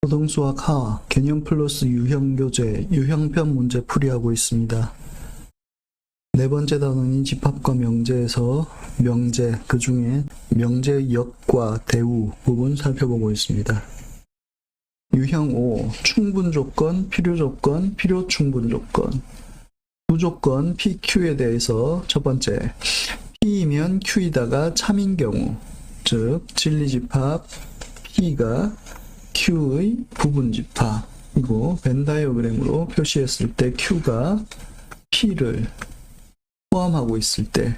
고등수학 하 개념 플러스 유형 교재 유형편 문제 풀이하고 있습니다. 네 번째 단원인 집합과 명제에서 명제, 그 중에 명제의 역과 대우 부분 살펴보고 있습니다. 유형 5, 충분조건, 필요조건, 필요충분조건. 두 조건 PQ에 대해서 첫 번째, P이면 Q이다가 참인 경우, 즉 진리집합 P가 Q의 부분집합이고 벤 다이어그램으로 표시했을 때 Q가 P를 포함하고 있을 때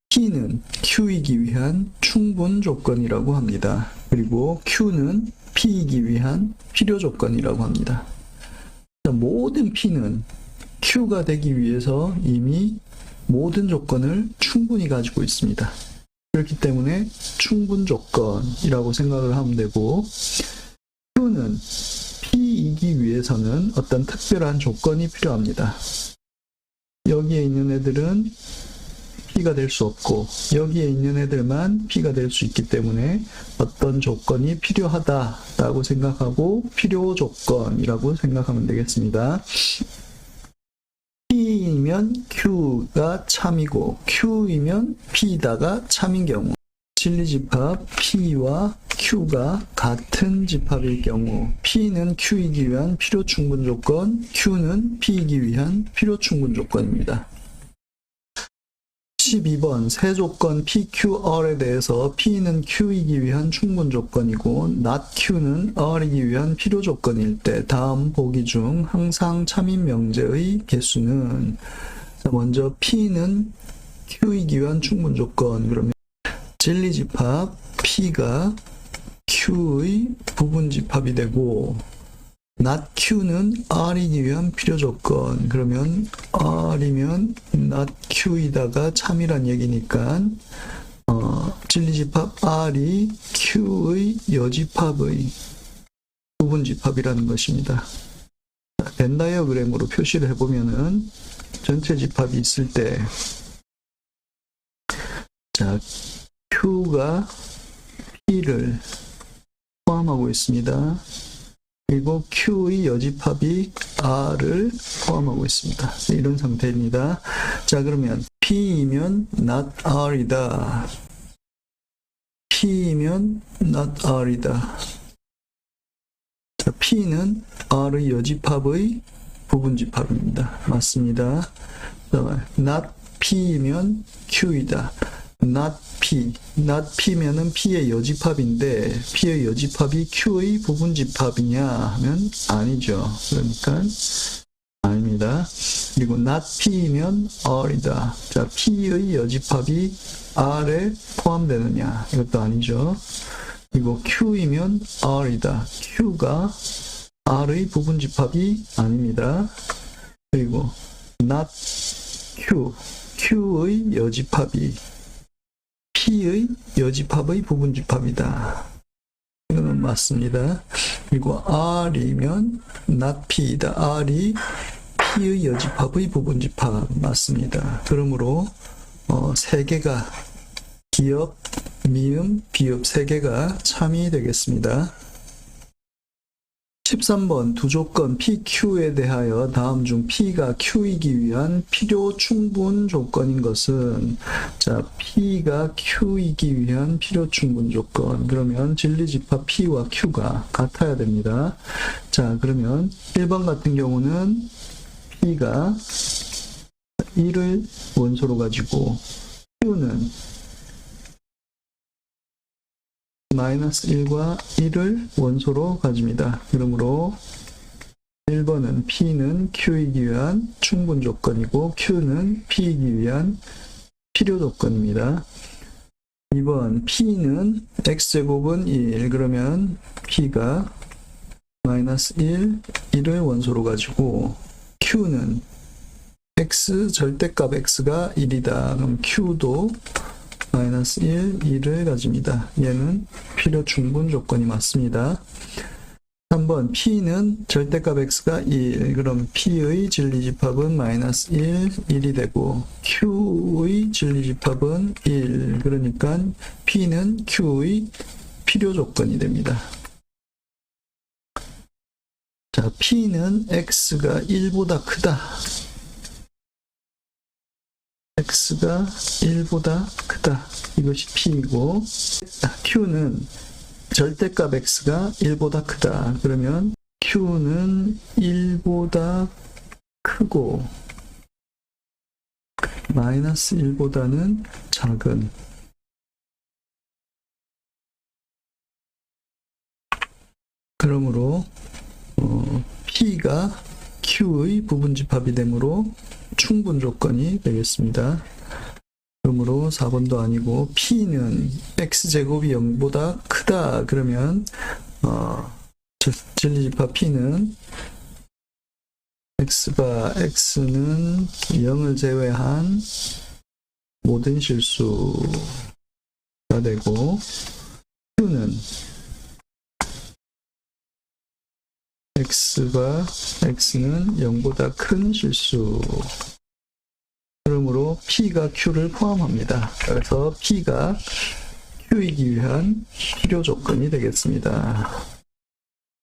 P는 Q이기 위한 충분 조건이라고 합니다. 그리고 Q는 P이기 위한 필요 조건이라고 합니다. 모든 P는 Q가 되기 위해서 이미 모든 조건을 충분히 가지고 있습니다. 그렇기 때문에 충분 조건이라고 생각을 하면 되고, Q는 P이기 위해서는 어떤 특별한 조건이 필요합니다. 여기에 있는 애들은 P가 될 수 없고 여기에 있는 애들만 P가 될 수 있기 때문에 어떤 조건이 필요하다라고 생각하고 필요 조건이라고 생각하면 되겠습니다. P이면 Q가 참이고 Q이면 P다가 참인 경우, 진리집합 P와 Q가 같은 집합일 경우 P는 Q이기 위한 필요충분 조건, Q는 P이기 위한 필요충분 조건입니다. 12번 세 조건 PQR에 대해서 P는 Q이기 위한 충분 조건이고 not Q는 R이기 위한 필요 조건일 때 다음 보기 중 항상 참인 명제의 개수는, 먼저 P는 Q이기 위한 충분 조건, 그러면 진리집합 P가 Q의 부분집합이 되고 not Q는 R이기 위한 필요 조건, 그러면 R이면 not Q이다가 참이란 얘기니까 진리집합 R이 Q의 여집합의 부분집합이라는 것입니다. 벤 다이어그램으로 표시를 해보면은 전체 집합이 있을 때, 자, Q가 P를 포함하고 있습니다. 그리고 Q의 여집합이 R을 포함하고 있습니다. 이런 상태입니다. 자, 그러면 P이면 not R이다. P이면 not R이다. 자, P는 R의 여집합의 부분집합입니다. 맞습니다. not P이면 Q이다. not P, not P면은 P의 여집합인데 P의 여집합이 Q의 부분집합이냐 하면 아니죠. 그러니까 아닙니다. 그리고 not P면 R이다. 자, P의 여집합이 R에 포함되느냐, 이것도 아니죠. 그리고 Q이면 R이다. Q가 R의 부분집합이 아닙니다. 그리고 not Q, Q의 여집합이 P의 여집합의 부분집합이다. 이거는 맞습니다. 그리고 R이면 not P이다. R이 P의 여집합의 부분집합 맞습니다. 그러므로 세 개가 기업, 미음, 비읍 세 개가 참이 되겠습니다. 13번 두 조건 PQ에 대하여 다음 중 P가 Q이기 위한 필요 충분 조건인 것은, 자, P가 Q이기 위한 필요 충분 조건, 그러면 진리집합 P와 Q가 같아야 됩니다. 자, 그러면 1번 같은 경우는 P가 1을 원소로 가지고 Q는 마이너스 1과 1을 원소로 가집니다. 그러므로 1번은 P는 Q이기 위한 충분 조건이고 Q는 P이기 위한 필요 조건입니다. 2번 P는 X제곱은 1, 그러면 P가 마이너스 1, 1을 원소로 가지고 Q는 X, 절대값 X가 1이다. 그럼 Q도 마이너스 1, 2를 가집니다. 얘는 필요 충분 조건이 맞습니다. 3번 P는 절대값 X가 1, 그럼 P의 진리집합은 마이너스 1, 1이 되고 Q의 진리집합은 1, 그러니까 P는 Q의 필요 조건이 됩니다. 자, P는 X가 1보다 크다. X가 1보다 크다. 이것이 P이고, Q는 절대값 X가 1보다 크다. 그러면 Q는 1보다 크고, 마이너스 1보다는 작은. 그러므로 P가 Q의 부분집합이 되므로 충분 조건이 되겠습니다. 그러므로 4번도 아니고 P는 X제곱이 0보다 크다. 그러면 진리집합 P는 X는 0을 제외한 모든 실수가 되고, Q는 X는 0보다 큰 실수. 그러므로 P가 Q를 포함합니다. 그래서 P가 Q이기 위한 필요 조건이 되겠습니다.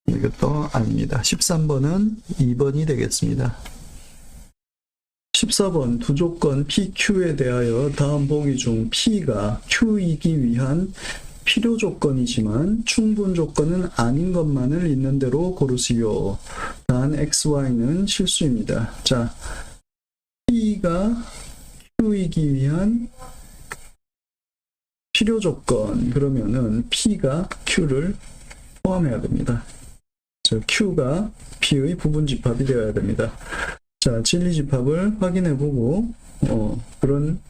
이것도 아닙니다. 13번은 2번이 되겠습니다. 14번 두 조건 PQ에 대하여 다음 보기 중 P가 Q이기 위한 필요 조건이지만 충분 조건은 아닌 것만을 있는 대로 고르시오. 단 XY는 실수입니다. 자, P가 Q이기 위한 필요 조건, 그러면은 P가 Q를 포함해야 됩니다. 자, Q가 P의 부분집합이 되어야 됩니다. 자, 진리집합을 확인해보고 그런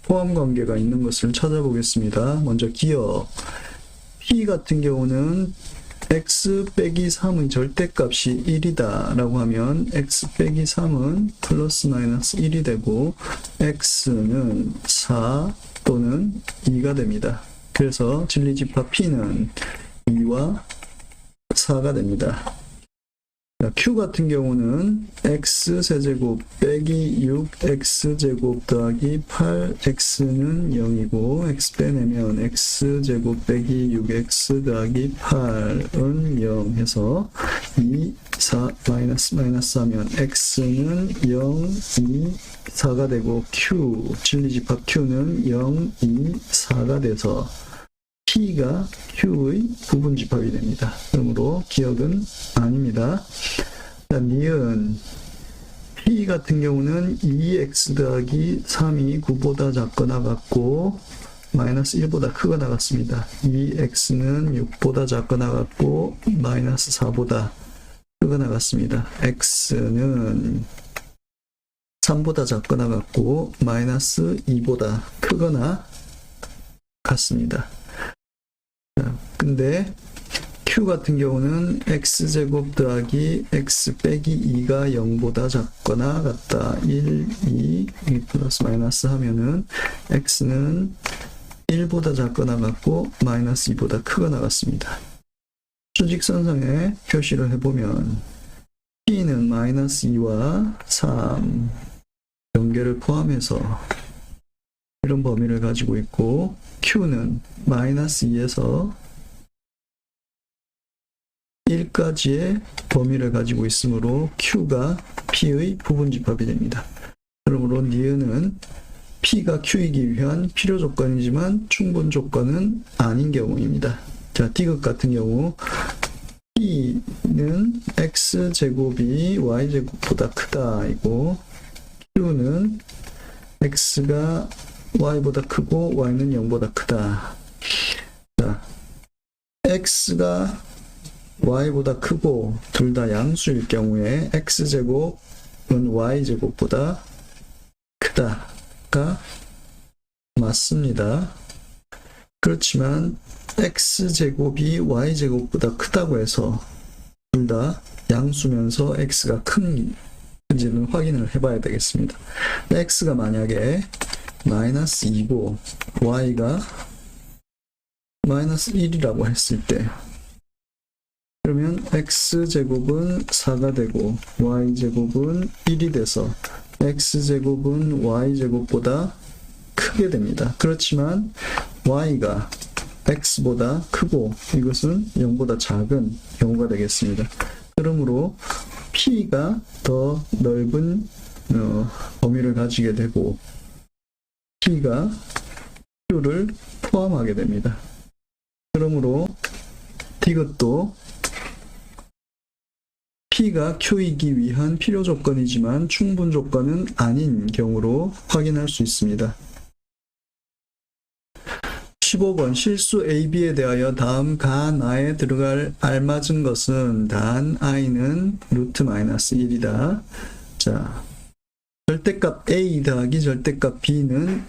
포함 관계가 있는 것을 찾아보겠습니다. 먼저 기억. P 같은 경우는 X 빼기 3의 절대값이 1이다 라고 하면 X 빼기 3은 플러스 마이너스 1이 되고 X는 4 또는 2가 됩니다. 그래서 진리집합 P는 2와 4가 됩니다. Q 같은 경우는 X세제곱 빼기 6X제곱 더하기 8X는 0이고 X 빼내면 X제곱 빼기 6X 더하기 8은 0 해서 2, 4, 마이너스 하면 X는 0, 2, 4가 되고 진리집합 Q는 0, 2, 4가 돼서 P가 Q의 부분집합이 됩니다. 그러므로 기억은 아닙니다. 니은 P 같은 경우는 2x 더하기 3이 9보다 작거나 같고 마이너스 1보다 크거나 같습니다. 2x는 6보다 작거나 같고 마이너스 4보다 크거나 같습니다. x는 3보다 작거나 같고 마이너스 2보다 크거나 같습니다. 근데 Q 같은 경우는 X제곱 더하기 X 빼기 2가 0보다 작거나 같다. 1, 2 플러스 마이너스 하면은 X는 1보다 작거나 같고 마이너스 2보다 크거나 같습니다. 수직선상에 표시를 해보면 P는 마이너스 2와 3 연계를 포함해서 이런 범위를 가지고 있고 Q는 마이너스 2에서 1까지의 범위를 가지고 있으므로 Q가 P의 부분집합이 됩니다. 그러므로 니은은 P가 Q이기 위한 필요 조건이지만 충분 조건은 아닌 경우입니다. 자, D극 같은 경우 P는 X제곱이 Y제곱보다 크다 이고 Q는 X가 Y보다 크고 Y는 0보다 크다. 자, X가 Y보다 크고 둘 다 양수일 경우에 X제곱은 Y제곱보다 크다가 맞습니다. 그렇지만 X제곱이 Y제곱보다 크다고 해서 둘 다 양수면서 X가 큰지는 확인을 해봐야 되겠습니다. X가 만약에 마이너스 2고 Y가 마이너스 1이라고 했을 때 그러면 X제곱은 4가 되고 Y제곱은 1이 돼서 X제곱은 Y제곱보다 크게 됩니다. 그렇지만 Y가 X보다 크고 이것은 0보다 작은 경우가 되겠습니다. 그러므로 P가 더 넓은 범위를 가지게 되고 P가 Q를 포함하게 됩니다. 그러므로 이것도 P가 Q이기 위한 필요 조건이지만 충분 조건은 아닌 경우로 확인할 수 있습니다. 15번 실수 AB에 대하여 다음 가나에 들어갈 알맞은 것은 단 i는 루트 마이너스 1이다. 자, 절대값 A 더하기 절대값 B는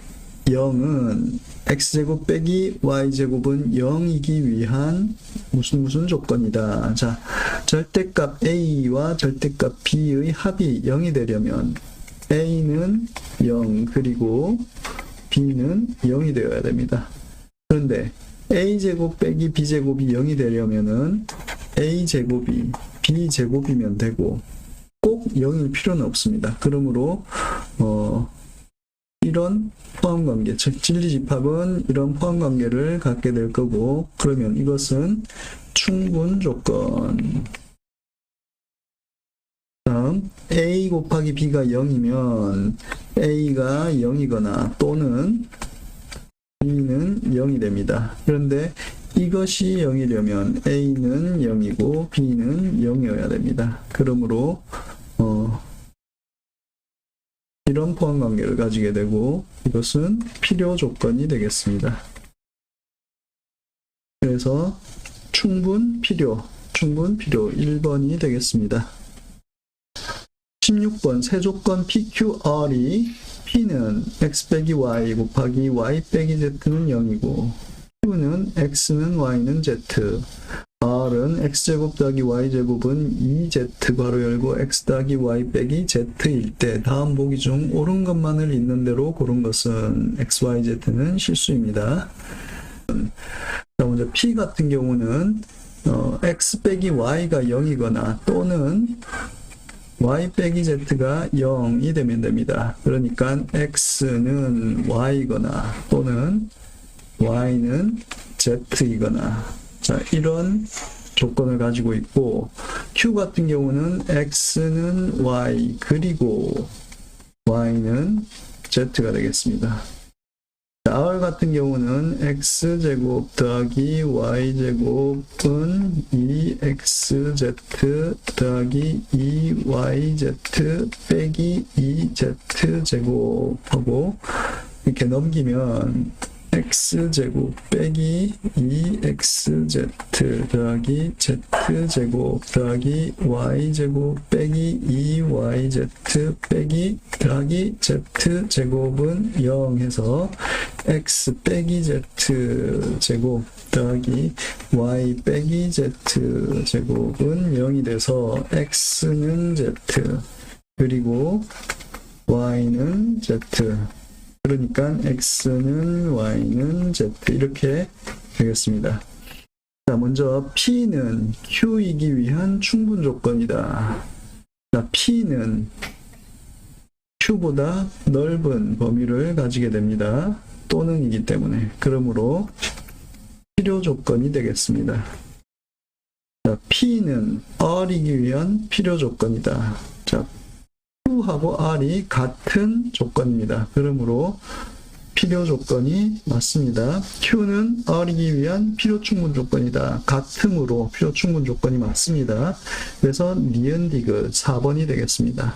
0은 x제곱 빼기 y제곱은 0이기 위한 무슨 조건이다. 자, 절대값 A와 절대값 B의 합이 0이 되려면 A는 0 그리고 B는 0이 되어야 됩니다. 그런데 A제곱 빼기 B제곱이 0이 되려면은 A제곱이 B제곱이면 되고 꼭 0일 필요는 없습니다. 그러므로 이런 포함관계, 즉 진리집합은 이런 포함관계를 갖게 될 거고 그러면 이것은 충분 조건. 다음 A 곱하기 B가 0이면 A가 0이거나 또는 B는 0이 됩니다. 그런데 이것이 0이려면 A는 0이고 B는 0이어야 됩니다. 그러므로 이런 포함관계를 가지게 되고 이것은 필요 조건이 되겠습니다. 그래서 충분 필요 1번이 되겠습니다. 16번 세조건 PQR이 P는 x 빼기 y 곱하기 y 빼기 z는 0이고 Q는 x는 y는 z R은 x제곱 더하기 y제곱은 2z 괄호 열고 x 더하기 y 빼기 z일 때 다음 보기 중 옳은 것만을 있는 대로 고른 것은 x, y, z는 실수입니다. 자, 먼저 P 같은 경우는 x 빼기 y가 0이거나 또는 y 빼기 z가 0이 되면 됩니다. 그러니까 x는 y거나 또는 y는 z이거나 자, 이런 조건을 가지고 있고 Q 같은 경우는 x는 y 그리고 y는 z가 되겠습니다. 자, R 같은 경우는 x제곱 더하기 y제곱은 2xz 더하기 2yz 빼기 2z제곱하고 이렇게 넘기면 x제곱 빼기 2xz 더하기 z제곱 더하기 y제곱 빼기 2yz 빼기 더하기 z제곱은 0 해서 x 빼기 z제곱 더하기 y 빼기 z제곱은 0이 돼서 x는 z 그리고 y는 z 그러니까 x는 y는 z 이렇게 되겠습니다. 자, 먼저 P는 Q이기 위한 충분 조건이다. 자, P는 Q보다 넓은 범위를 가지게 됩니다. 또는이기 때문에 그러므로 필요 조건이 되겠습니다. 자, P는 R이기 위한 필요 조건이다. 자, Q하고 R이 같은 조건입니다. 그러므로 필요 조건이 맞습니다. Q는 R이기 위한 필요 충분 조건이다. 같음으로 필요 충분 조건이 맞습니다. 그래서 니은 디귿 4번이 되겠습니다.